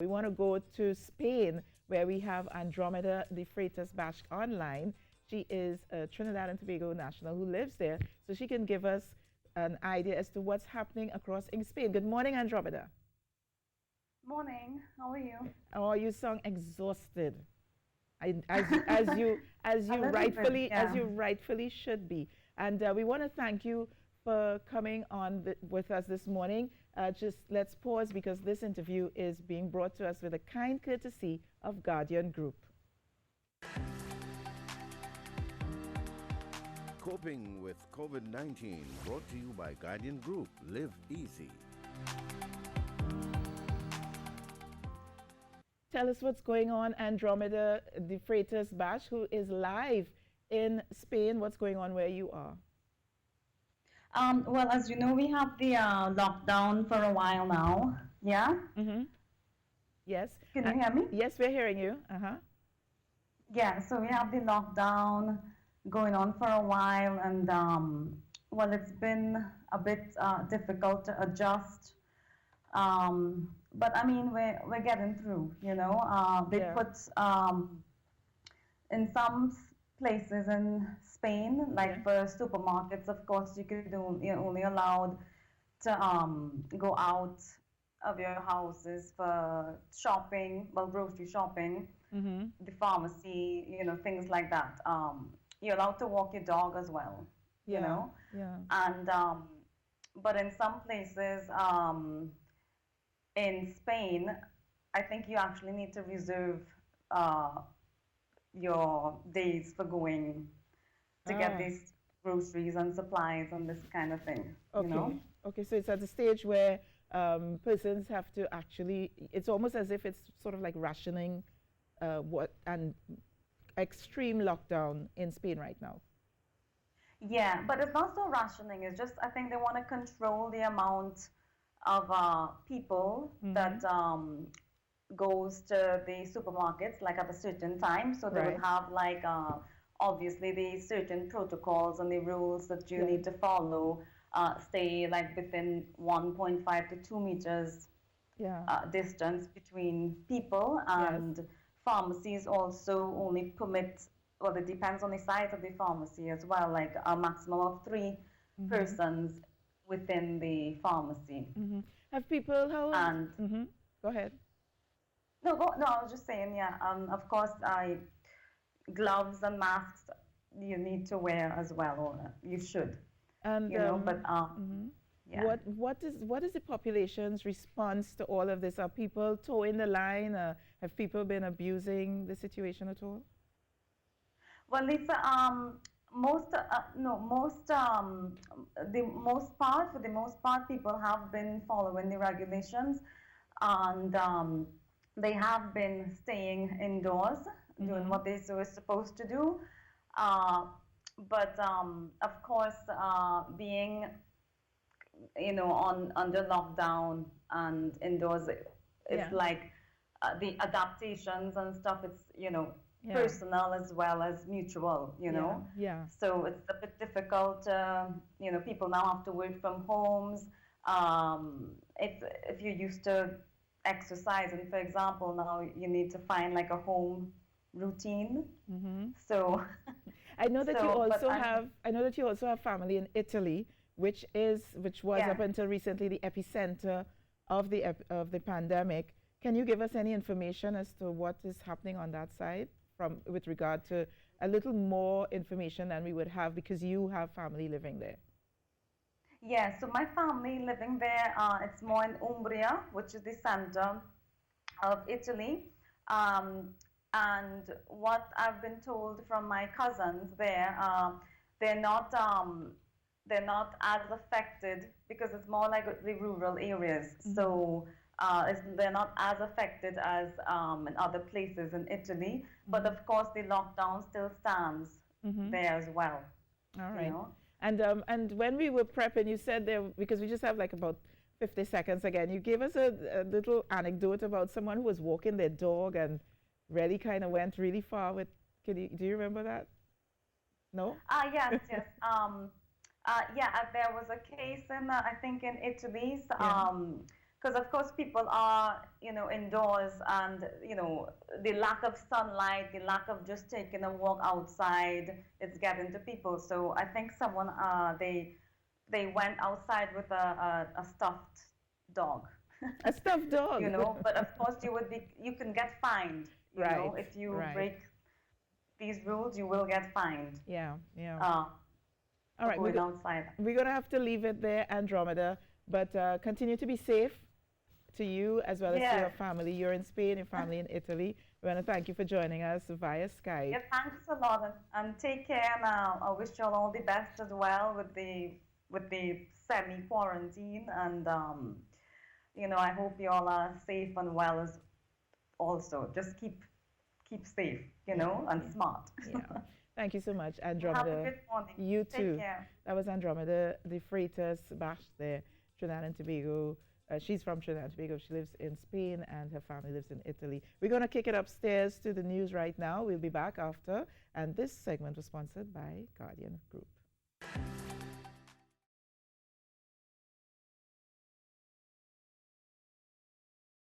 We want to go to Spain, where we have Andromeda, the Freitas Baksh online. She is a Trinidad and Tobago national who lives there, so she can give us an idea as to what's happening across in Spain. Good morning, Andromeda. Morning. How are you? Oh, you sound exhausted. As A you little bit, rightfully should be. And we want to thank you for coming on with us this morning. Just let's pause because this interview is being brought to us with a kind courtesy of Guardian Group. Coping with COVID-19, brought to you by Guardian Group. Live easy. Tell us what's going on, Andromeda, the Freitas Baksh, who is live in Spain. What's going on where you are? Well, as you know, we have the lockdown for a while now. Yeah? Mm-hmm. Yes. Can you hear me? Yes, we're hearing you. Uh-huh. Yeah, so we have the lockdown going on for a while, and well, it's been a bit difficult to adjust. But I mean, we're getting through, you know. They put in some places in Spain, like for supermarkets, of course, you're only allowed to go out of your houses for shopping, well, grocery shopping, the pharmacy, you know, things like that. You're allowed to walk your dog as well, you know. Yeah. And but in some places in Spain, I think you actually need to reserve your days for going to get these groceries and supplies and this kind of thing. Okay. You know? Okay, so it's at the stage where persons have to actually, it's almost as if it's sort of like rationing and extreme lockdown in Spain right now. Yeah, but it's not so rationing. It's just, I think they want to control the amount of people that goes to the supermarkets like at a certain time, so they would have like obviously the certain protocols and the rules that you need to follow, stay like within 1.5 to 2 meters distance between people, and pharmacies also only permit, well, it depends on the size of the pharmacy as well, like a maximum of 3 persons within the pharmacy. Have people go ahead. No, I was just saying, yeah. Of course, gloves and masks you need to wear as well, or you should. And you know, but yeah. What is the population's response to all of this? Are people towing the line? Have people been abusing the situation at all? Well, Lisa, for the most part, people have been following the regulations, and they have been staying indoors, doing what they were supposed to do. But of course, being, you know, under lockdown and indoors, it's like the adaptations and stuff. It's, you know, personal as well as mutual, you know. So it's a bit difficult. You know, people now have to work from homes. If you're used to exercising, for example, now you need to find like a home routine. So I know that I know that you also have family in Italy, which was up until recently the epicenter of the pandemic. Can you give us any information as to what is happening on that side, with regard to a little more information than we would have because you have family living there? Yeah, so my family living there, it's more in Umbria, which is the center of Italy. And what I've been told from my cousins there, they're not as affected because it's more like the rural areas. So they're not as affected as in other places in Italy. But of course, the lockdown still stands there as well. All right. You know? And when we were prepping, you said there, because we just have like about 50 seconds again, you gave us a little anecdote about someone who was walking their dog and really kind of went really far with, do you remember that? No? Yes. There was a case in, I think in Italy, because of course people are, indoors, and the lack of sunlight, the lack of just taking a walk outside, it's getting to people. So I think someone they went outside with a stuffed dog. A stuffed dog. But of course you can get fined. Right. If you Right. break these rules, you will get fined. Yeah. Yeah. All right, going outside. We're going to have to leave it there, Andromeda, but continue to be safe to you as well as to your family. You're in Spain, your family in Italy. We want to thank you for joining us via Skype. Yeah, thanks a lot, and take care now. I wish you all the best as well with the semi-quarantine, and I hope you all are safe and well as also. Just keep safe, and smart. Yeah. Thank you so much, Andromeda. Have a good morning. You too. Take care. That was Andromeda, the Freitas, Baksh there, Trinidad and Tobago. She's from Trinidad and Tobago. She lives in Spain and her family lives in Italy. We're going to kick it upstairs to the news right now. We'll be back after. And this segment was sponsored by Guardian Group.